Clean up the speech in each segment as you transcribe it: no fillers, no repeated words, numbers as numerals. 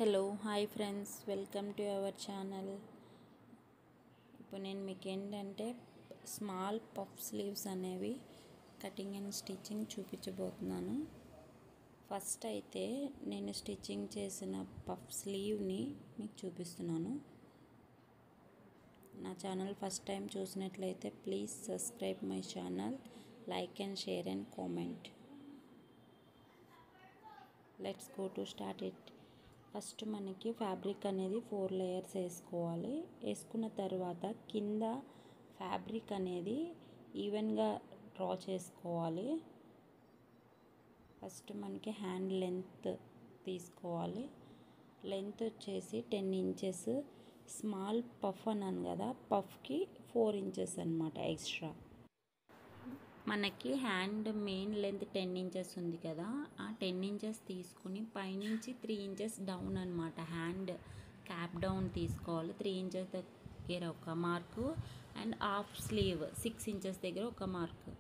Hello hi friends, welcome to our channel. ఇప్పుడు నేను మీకు ఏంటంటే స్మాల్ పఫ్ స్లీవ్స్ అనేవి కటింగ్ అండ్ స్టిచ్చింగ్ చూపించబోతున్నాను. ఫస్ట్ అయితే నేను స్టిచ్చింగ్ చేసిన పఫ్ స్లీవ్ని మీకు చూపిస్తున్నాను. నా ఛానల్ ఫస్ట్ టైం చూసినట్లయితే please subscribe my channel, like and share and comment. Let's go to start it. First మనకి ఫ్యాబ్రిక్ అనేది 4 లేయర్స్ వేసుకోవాలి. వేసుకున్న తర్వాత కింద ఫ్యాబ్రిక్ అనేది ఈవెన్గా డ్రా చేసుకోవాలి. ఫస్ట్ మనకి హ్యాండ్ లెంత్ తీసుకోవాలి. లెంత్ వచ్చేసి 10 ఇంచెస్. స్మాల్ పఫ్ అన్నాను కదా, పఫ్కి 4 ఇంచెస్ అనమాట ఎక్స్ట్రా. మనకి హ్యాండ్ మెయిన్ లెంత్ 10 ఇంచెస్ ఉంది కదా, ఆ 10 ఇంచెస్ తీసుకుని పైనుంచి 3 ఇంచెస్ డౌన్ అనమాట. హ్యాండ్ క్యాప్ డౌన్ తీసుకోవాలి. 3 ఇంచెస్ దగ్గర ఒక mark and half slew 6 inches దగ్గర ఒక మార్కు.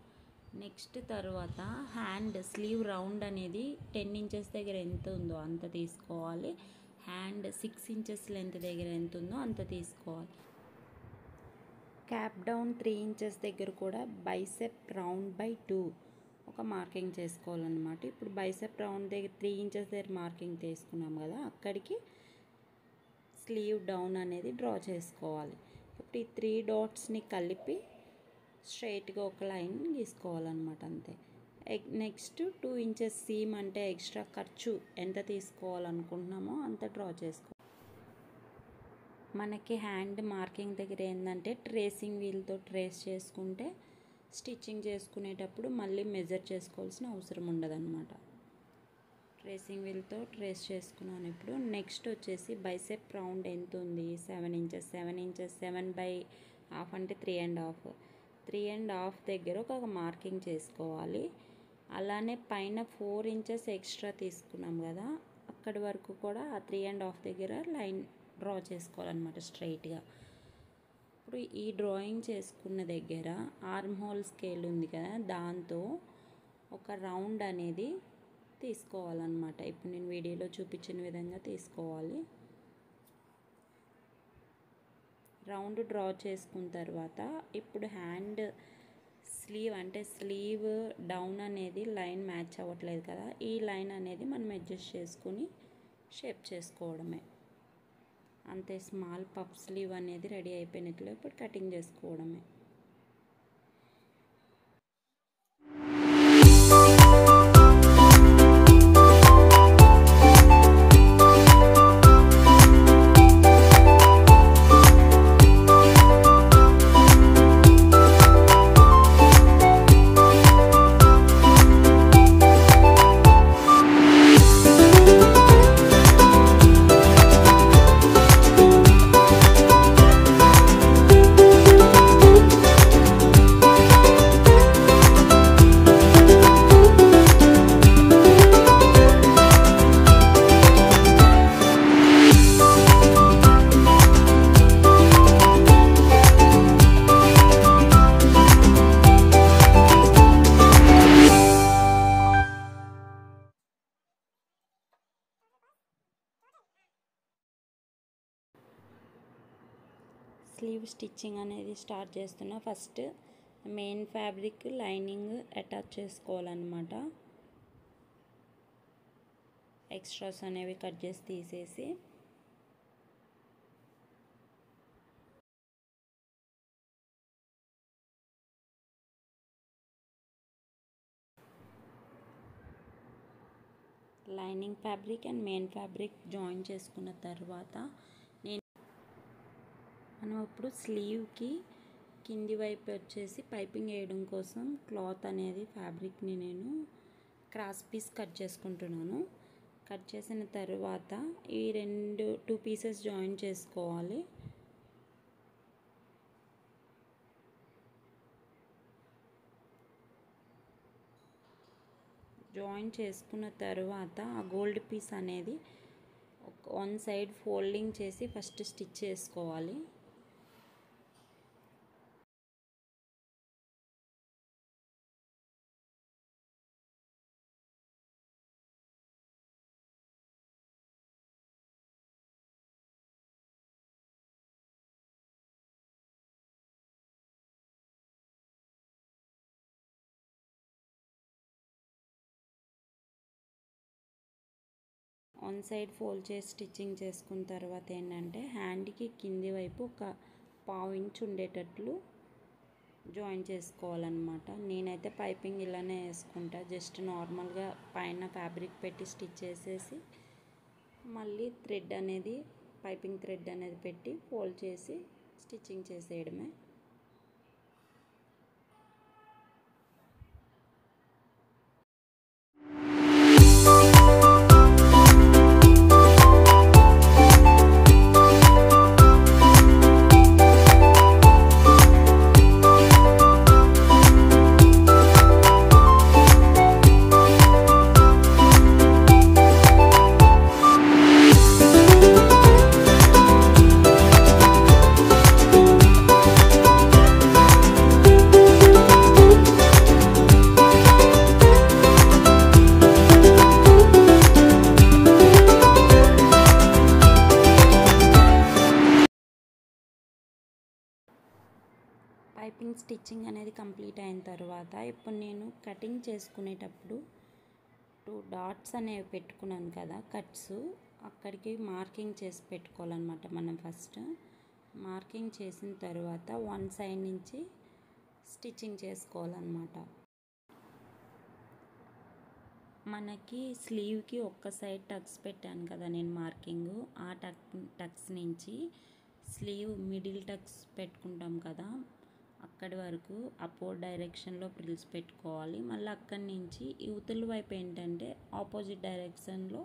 నెక్స్ట్ తర్వాత హ్యాండ్ స్లీవ్ రౌండ్ అనేది 10 ఇంచెస్ దగ్గర ఎంత ఉందో అంత తీసుకోవాలి. హ్యాండ్ 6 ఇంచెస్ లెంత్ దగ్గర ఎంత ఉందో అంత తీసుకోవాలి. క్యాప్ డౌన్ 3 ఇంచెస్ దగ్గర కూడా బైసెప్ రౌండ్ బై 2 ఒక మార్కింగ్ చేసుకోవాలన్నమాట. ఇప్పుడు బైసెప్ రౌండ్ దగ్గర 3 ఇంచెస్ దగ్గర మార్కింగ్ తీసుకున్నాం కదా, అక్కడికి స్లీవ్ డౌన్ అనేది డ్రా చేసుకోవాలి. ఇప్పుడు ఈ 3 డాట్స్ని కలిపి స్ట్రైట్గా ఒక లైన్ గీసుకోవాలన్నమాట, అంతే. నెక్స్ట్ 2 ఇంచెస్ సీమ్ అంటే ఎక్స్ట్రా ఖర్చు ఎంత తీసుకోవాలనుకుంటున్నామో అంత డ్రా చేసుకోవాలి. మనకి హ్యాండ్ మార్కింగ్ దగ్గర ఏంటంటే ట్రేసింగ్ వీల్తో ట్రేస్ చేసుకుంటే స్టిచ్చింగ్ చేసుకునేటప్పుడు మళ్ళీ మెజర్ చేసుకోవాల్సిన అవసరం ఉండదన్నమాట. ట్రేసింగ్ వీల్తో ట్రేస్ చేసుకున్నాను. ఇప్పుడు నెక్స్ట్ వచ్చేసి బైసెప్ రౌండ్ ఎంత ఉంది, 7 ఇంచెస్. 7/2 అంటే 3.5. 3.5 దగ్గర ఒక మార్కింగ్ చేసుకోవాలి. అలానే పైన 4 ఇంచెస్ ఎక్స్ట్రా తీసుకున్నాం కదా, అక్కడి వరకు కూడా ఆ 3.5 దగ్గర లైన్ డ్రా చేసుకోవాలన్నమాట స్ట్రైట్గా. ఇప్పుడు ఈ డ్రాయింగ్ చేసుకున్న దగ్గర ఆర్మ్ హోల్ స్కేల్ ఉంది కదా, దాంతో ఒక రౌండ్ అనేది తీసుకోవాలన్నమాట. ఇప్పుడు నేను వీడియోలో చూపించిన విధంగా తీసుకోవాలి. రౌండ్ డ్రా చేసుకున్న తర్వాత ఇప్పుడు హ్యాండ్ స్లీవ్ అంటే స్లీవ్ డౌన్ అనేది లైన్ మ్యాచ్ అవ్వట్లేదు కదా, ఈ లైన్ అనేది మనం అడ్జస్ట్ చేసుకుని షేప్ చేసుకోవడమే, అంతే. స్మాల్ పఫ్ స్లీవ్ అనేది రెడీ అయిపోయినట్లు. ఇప్పుడు కటింగ్ చేసుకోవడమే. స్లీవ్ స్టిచ్చింగ్ అనేది స్టార్ట్ చేస్తున్నా. First main fabric lining attach చేసుకోవాలన్నమాట. ఎక్స్ట్రాస్ అనేవి కట్ చేసి తీసేసి lining fabric and main fabric join చేసుకున్న తర్వాత మనం ఇప్పుడు స్లీవ్కి కింది వైపు వచ్చేసి పైపింగ్ వేయడం కోసం క్లాత్ అనేది ఫ్యాబ్రిక్ని నేను క్రాస్ పీస్ కట్ చేసుకుంటున్నాను. కట్ చేసిన తర్వాత ఈ 2 పీసెస్ జాయిన్ చేసుకోవాలి. జాయిన్ చేసుకున్న తర్వాత ఆ గోల్డ్ పీస్ అనేది 1 సైడ్ ఫోల్డింగ్ చేసి ఫస్ట్ స్టిచ్ చేసుకోవాలి. వన్ సైడ్ ఫోల్డ్ చేసి స్టిచ్చింగ్ చేసుకున్న తర్వాత ఏంటంటే హ్యాండ్కి కింది వైపు ఒక ½ ఇంచ్ ఉండేటట్లు జాయిన్ చేసుకోవాలన్నమాట. నేనైతే పైపింగ్ ఇలానే వేసుకుంటా. జస్ట్ నార్మల్గా పైన ఫ్యాబ్రిక్ పెట్టి స్టిచ్ చేసేసి మళ్ళీ థ్రెడ్ అనేది పైపింగ్ థ్రెడ్ అనేది పెట్టి ఫోల్డ్ చేసి స్టిచ్చింగ్ చేసేయడమే. పైపింగ్ స్టిచ్చింగ్ అనేది కంప్లీట్ అయిన తర్వాత ఇప్పుడు నేను కటింగ్ చేసుకునేటప్పుడు 2 డాట్స్ అనేవి పెట్టుకున్నాను కదా కట్స్, అక్కడికి మార్కింగ్ చేసి పెట్టుకోవాలన్నమాట. మనం ఫస్ట్ మార్కింగ్ చేసిన తర్వాత వన్ సైడ్ నుంచి స్టిచ్చింగ్ చేసుకోవాలన్నమాట. మనకి స్లీవ్కి ఒక్క సైడ్ టక్స్ పెట్టాను కదా నేను మార్కింగ్, ఆ టక్స్ నుంచి స్లీవ్ మిడిల్ టక్స్ పెట్టుకుంటాం కదా అక్కడి వరకు అపోర్డ్ డైరెక్షన్లో ఫ్రిల్స్ పెట్టుకోవాలి. మళ్ళీ అక్కడి నుంచి యువతల వైపు ఏంటంటే ఆపోజిట్ డైరెక్షన్లో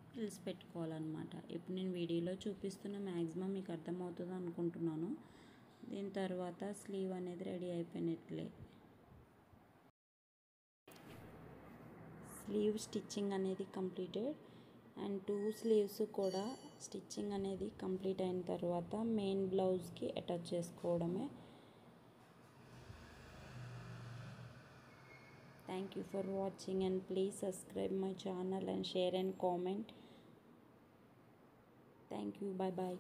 ఫ్రిల్స్ పెట్టుకోవాలన్నమాట. ఇప్పుడు నేను వీడియోలో చూపిస్తున్న మ్యాక్సిమం మీకు అర్థమవుతుంది అనుకుంటున్నాను. దీని తర్వాత స్లీవ్ అనేది రెడీ అయిపోయినట్లే. స్లీవ్ స్టిచ్చింగ్ అనేది కంప్లీటెడ్ అండ్ 2 స్లీవ్స్ కూడా స్టిచ్చింగ్ అనేది కంప్లీట్ అయిన తర్వాత మెయిన్ బ్లౌజ్కి అటాచ్ చేసుకోవడమే. Thank you for watching and please subscribe my channel and share and comment. Thank you. Bye bye.